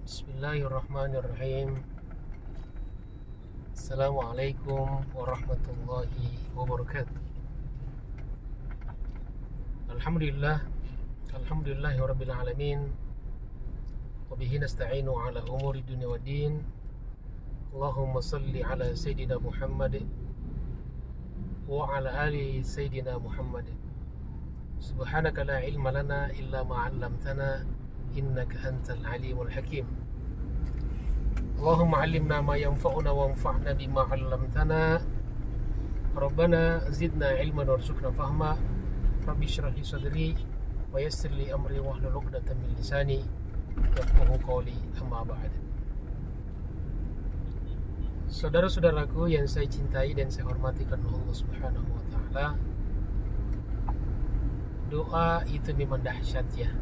Bismillahirrahmanirrahim. Assalamualaikum warahmatullahi wabarakatuh. Alhamdulillahi rabbil alamin. Wa bihi nasta'inu ala umuri dunya waddin. Allahumma salli ala sayyidina Muhammad wa ala ali sayyidina Muhammad. Subhanaka la ilma lana illa ma 'allamtana innaka antal alimul hakim. Allahumma 'allimna ma yanfa'una wanfa'na bima 'allamtana. Rabbana zidna ilman warzuqna fahma. Rabbi shrah li sadri wa yassir li amri wahlul 'uqdatam min lisani yafqahu qawli. Amma ba'd. Saudara-saudaraku yang saya cintai dan saya hormati karena Allah Subhanahu wa taala, doa itu memang dahsyat ya.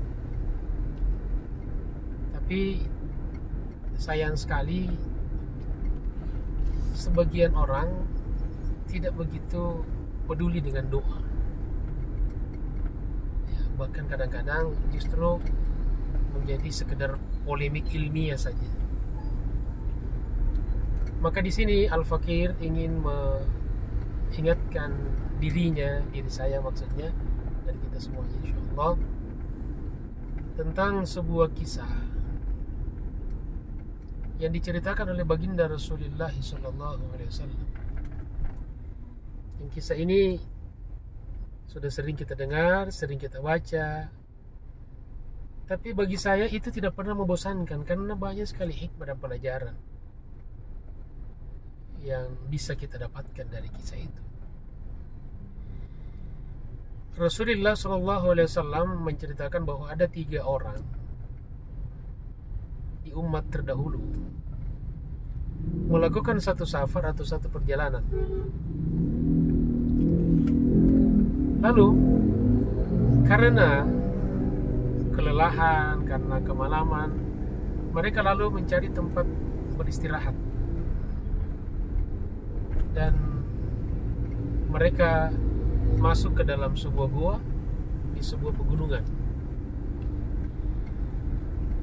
Tapi sayang sekali sebagian orang tidak begitu peduli dengan doa ya, bahkan kadang-kadang justru menjadi sekedar polemik ilmiah saja. Maka di sini Al-Fakir ingin mengingatkan diri saya maksudnya, dan kita semuanya insyaallah, tentang sebuah kisah yang diceritakan oleh baginda Rasulullah SAW. Yang kisah ini sudah sering kita dengar, sering kita baca, tapi bagi saya itu tidak pernah membosankan karena banyak sekali hikmah dan pelajaran yang bisa kita dapatkan dari kisah itu. Rasulullah SAW menceritakan bahwa ada 3 orang di umat terdahulu melakukan satu safar atau satu perjalanan. Lalu karena kelelahan, karena kemalaman, mereka lalu mencari tempat beristirahat. Dan mereka masuk ke dalam sebuah gua di sebuah pegunungan.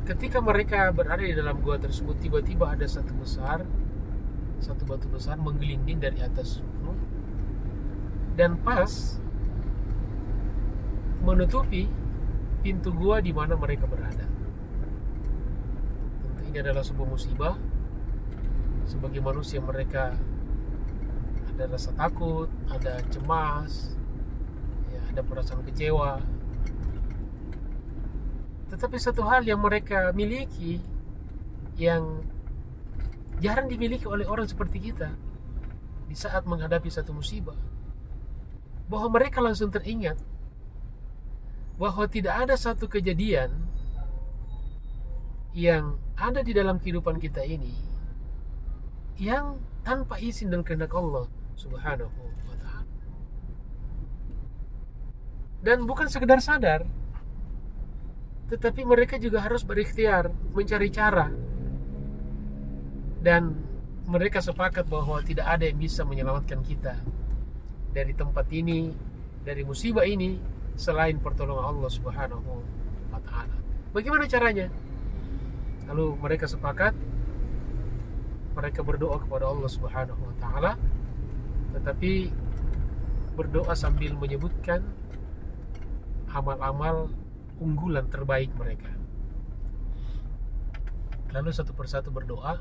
Ketika mereka berada di dalam gua tersebut, tiba-tiba ada satu batu besar menggelinding dari atas gunung dan pas menutupi pintu gua di mana mereka berada. Tentu ini adalah sebuah musibah. Sebagai manusia mereka ada rasa takut, ada cemas, ya, ada perasaan kecewa. Tetapi satu hal yang mereka miliki yang jarang dimiliki oleh orang seperti kita di saat menghadapi satu musibah, bahwa mereka langsung teringat bahwa tidak ada satu kejadian yang ada di dalam kehidupan kita ini yang tanpa izin dan kehendak Allah Subhanahu wa ta'ala. Dan bukan sekedar sadar, tetapi mereka juga harus berikhtiar mencari cara. Dan mereka sepakat bahwa tidak ada yang bisa menyelamatkan kita dari tempat ini, dari musibah ini, selain pertolongan Allah Subhanahu wa ta'ala. Bagaimana caranya? Lalu mereka sepakat, mereka berdoa kepada Allah Subhanahu wa ta'ala, tetapi berdoa sambil menyebutkan amal-amal unggulan terbaik mereka. Lalu satu persatu berdoa.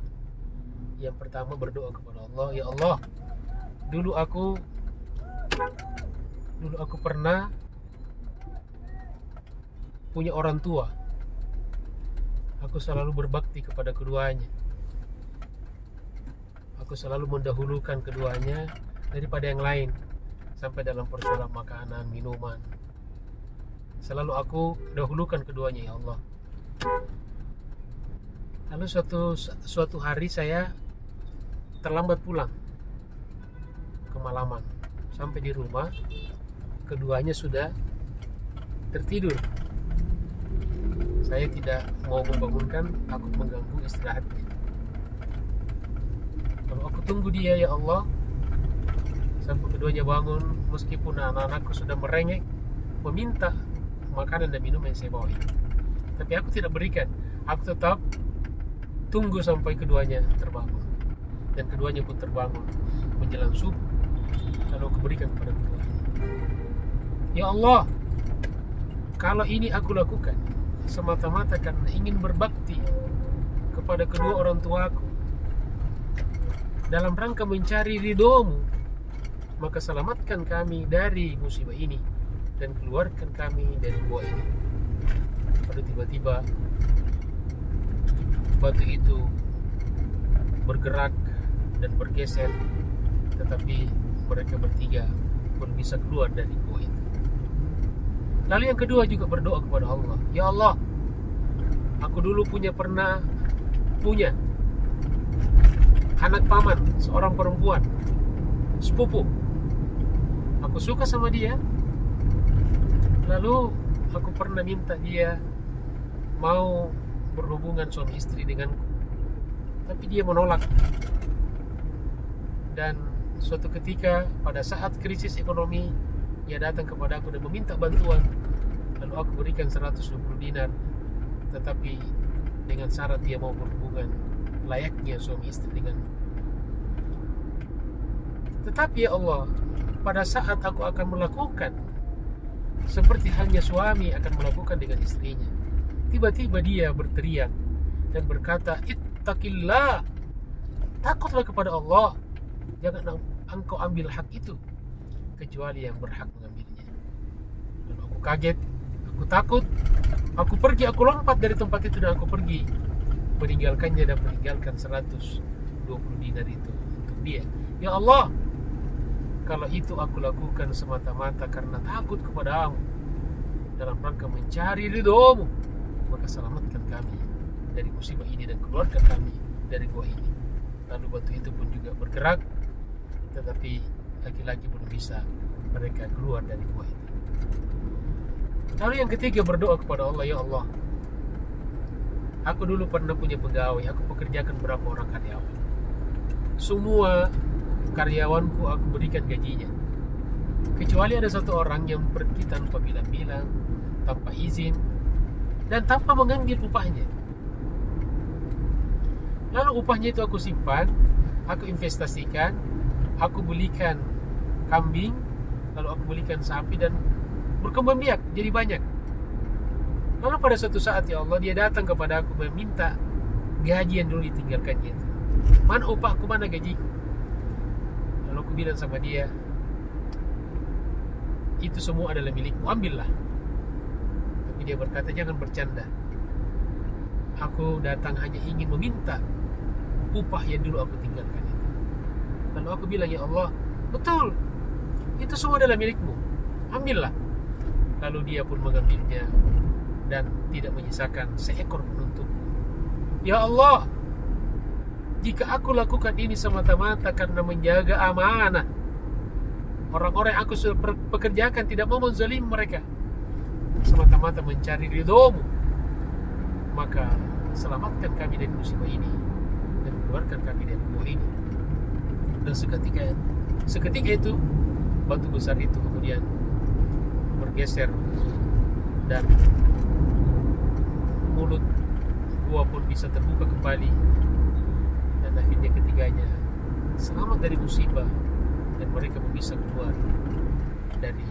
Yang pertama berdoa kepada Allah, ya Allah, dulu aku pernah punya orang tua. Aku selalu berbakti kepada keduanya. Aku selalu mendahulukan keduanya daripada yang lain, sampai dalam persoalan makanan, minuman. Selalu aku dahulukan keduanya, ya Allah. Lalu suatu hari saya terlambat pulang, kemalaman. Sampai di rumah, keduanya sudah tertidur. Saya tidak mau membangunkan, takut mengganggu istirahatnya. Lalu aku tunggu dia, ya Allah, sampai keduanya bangun, meskipun anak-anakku sudah merengek meminta makanan dan minum yang saya bawa itu. Tapi aku tidak berikan. Aku tetap tunggu sampai keduanya terbangun, dan keduanya pun terbangun menjelang subuh. Lalu aku berikan kepada keduanya. Ya Allah, kalau ini aku lakukan semata-mata karena ingin berbakti kepada kedua orang tuaku dalam rangka mencari ridho-Mu, maka selamatkan kami dari musibah ini dan keluarkan kami dari gua ini. Lalu tiba-tiba batu itu bergerak dan bergeser, tetapi mereka bertiga pun bisa keluar dari gua itu. Lalu yang kedua juga berdoa kepada Allah. Ya Allah, aku dulu pernah punya anak paman, seorang perempuan, sepupu. Aku suka sama dia. Lalu aku pernah minta dia mau berhubungan suami istri denganku, tapi dia menolak. Dan suatu ketika pada saat krisis ekonomi, dia datang kepada aku dan meminta bantuan. Lalu aku berikan 120 dinar, tetapi dengan syarat dia mau berhubungan layaknya suami istri dengan. Tetapi ya Allah, pada saat aku akan melakukan seperti hanya suami akan melakukan dengan istrinya, tiba-tiba dia berteriak dan berkata, Ittaqillah, takutlah kepada Allah, jangan engkau ambil hak itu kecuali yang berhak mengambilnya. Dan aku kaget, aku takut, aku pergi, aku lompat dari tempat itu dan aku pergi meninggalkannya dan meninggalkan 120 dinar itu untuk dia. Ya Allah, kalau itu aku lakukan semata-mata karena takut kepadamu dalam rangka mencari ridho-Mu, maka selamatkan kami dari musibah ini dan keluarkan kami dari gua ini. Lalu batu itu pun juga bergerak, tetapi lagi-lagi belum bisa mereka keluar dari gua itu. Lalu yang ketiga berdoa kepada Allah. Ya Allah, aku dulu pernah punya pegawai, aku pekerjakan berapa orang karyawan. Semua karyawanku aku berikan gajinya, kecuali ada satu orang yang pergi tanpa bilang-bilang, tanpa izin, dan tanpa mengambil upahnya. Lalu upahnya itu aku simpan, aku investasikan, aku belikan kambing, lalu aku belikan sapi, dan berkembang biak jadi banyak. Lalu pada suatu saat ya Allah, dia datang kepada aku meminta gaji yang dulu ditinggalkannya itu. Mana upahku, mana gajiku? Lalu aku bilang sama dia, itu semua adalah milikmu, ambillah. Tapi dia berkata, jangan bercanda, aku datang hanya ingin meminta upah yang dulu aku tinggalkan itu. Lalu aku bilang, ya Allah, betul, itu semua adalah milikmu, ambillah. Lalu dia pun mengambilnya dan tidak menyisakan seekor pun untukku. Ya Allah, jika aku lakukan ini semata-mata karena menjaga amanah, orang-orang yang aku sudah pekerjakan, tidak mau menzalim mereka, semata-mata mencari ridho-Mu, maka selamatkan kami dari musibah ini dan keluarkan kami dari gua ini. Dan seketika itu batu besar itu kemudian bergeser dan mulut gua pun bisa terbuka kembali, dan akhirnya ketiganya selamat dari musibah dan mereka pun bisa keluar dari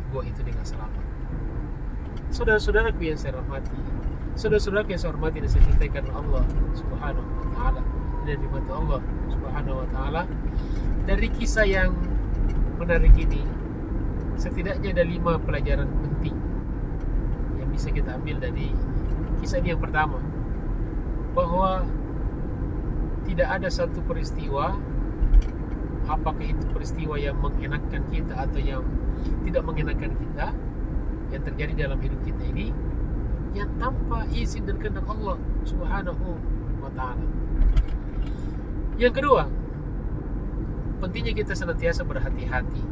gua itu dengan selamat. Saudara-saudaraku yang saya hormati, saudara-saudaraku yang saya hormati dan saya cintai karena Allah Subhanahu wa taala, dari mata Allah Subhanahu wa taala, dari kisah yang menarik ini setidaknya ada 5 pelajaran penting yang bisa kita ambil dari kisah ini. Yang pertama, bahwa tidak ada satu peristiwa, apakah itu peristiwa yang mengenakan kita atau yang tidak mengenakan kita, yang terjadi dalam hidup kita ini, yang tanpa izin dan kehendak Allah Subhanahu wa ta'ala. Yang kedua, pentingnya kita senantiasa berhati-hati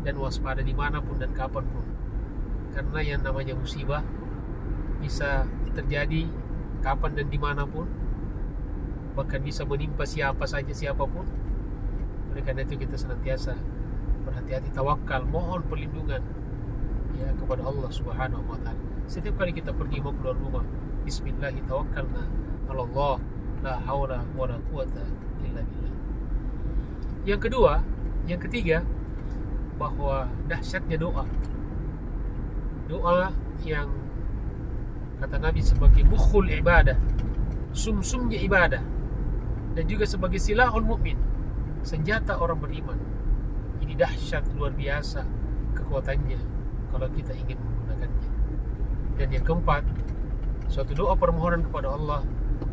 dan waspada dimanapun dan kapanpun, karena yang namanya musibah bisa terjadi kapan dan dimanapun, bahkan bisa menimpa siapa saja, siapapun. Oleh karena itu kita senantiasa berhati-hati, tawakal, mohon perlindungan ya kepada Allah Subhanahu wa ta'ala. Setiap kali kita pergi mau keluar rumah, bismillah, tawakkalna 'ala Allah, La haula wala quwata illa billah. Yang ketiga, bahwa dahsyatnya doa. Doa yang kata Nabi sebagai mukhul ibadah, sumsumnya ibadah, dan juga sebagai silahul mukmin, senjata orang beriman. Ini dahsyat luar biasa kekuatannya kalau kita ingin menggunakannya. Dan yang keempat, suatu doa permohonan kepada Allah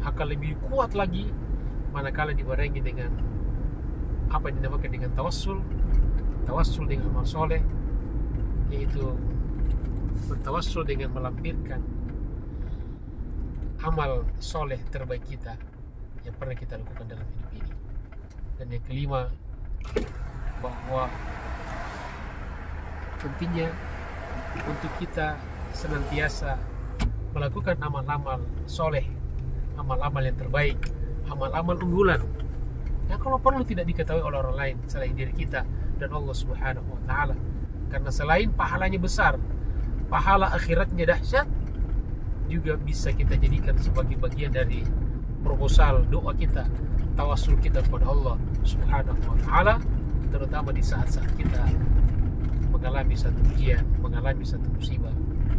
akan lebih kuat lagi manakala dibarengi dengan apa yang dinamakan dengan tawassul dengan amal soleh, yaitu bertawassul dengan melampirkan amal soleh terbaik kita yang pernah kita lakukan dalam hidup ini. Dan yang kelima, bahwa pentingnya untuk kita senantiasa melakukan amal-amal soleh, amal-amal yang terbaik, amal-amal unggulan yang kalau perlu tidak diketahui oleh orang lain selain diri kita dan Allah Subhanahu wa Ta'ala. Karena selain pahalanya besar, pahala akhiratnya dahsyat, juga bisa kita jadikan sebagai bagian dari proposal doa kita, tawassul kita kepada Allah Subhanahu wa Ta'ala, terutama di saat-saat kita mengalami satu ujian, mengalami satu musibah,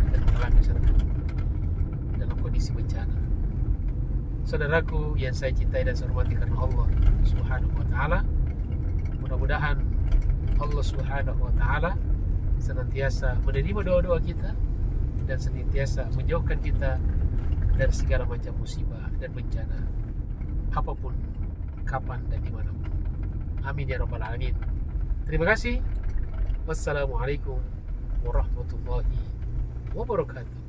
dan mengalami satu dalam kondisi bencana. Saudaraku yang saya cintai dan saya hormati karena Allah Subhanahu wa Ta'ala, mudah-mudahan Allah Subhanahu wa Ta'ala senantiasa menerima doa-doa kita dan senantiasa menjauhkan kita dari segala macam musibah dan bencana, apapun, kapan dan dimanapun. Amin ya rabbal alamin. Terima kasih. Wassalamualaikum warahmatullahi wabarakatuh.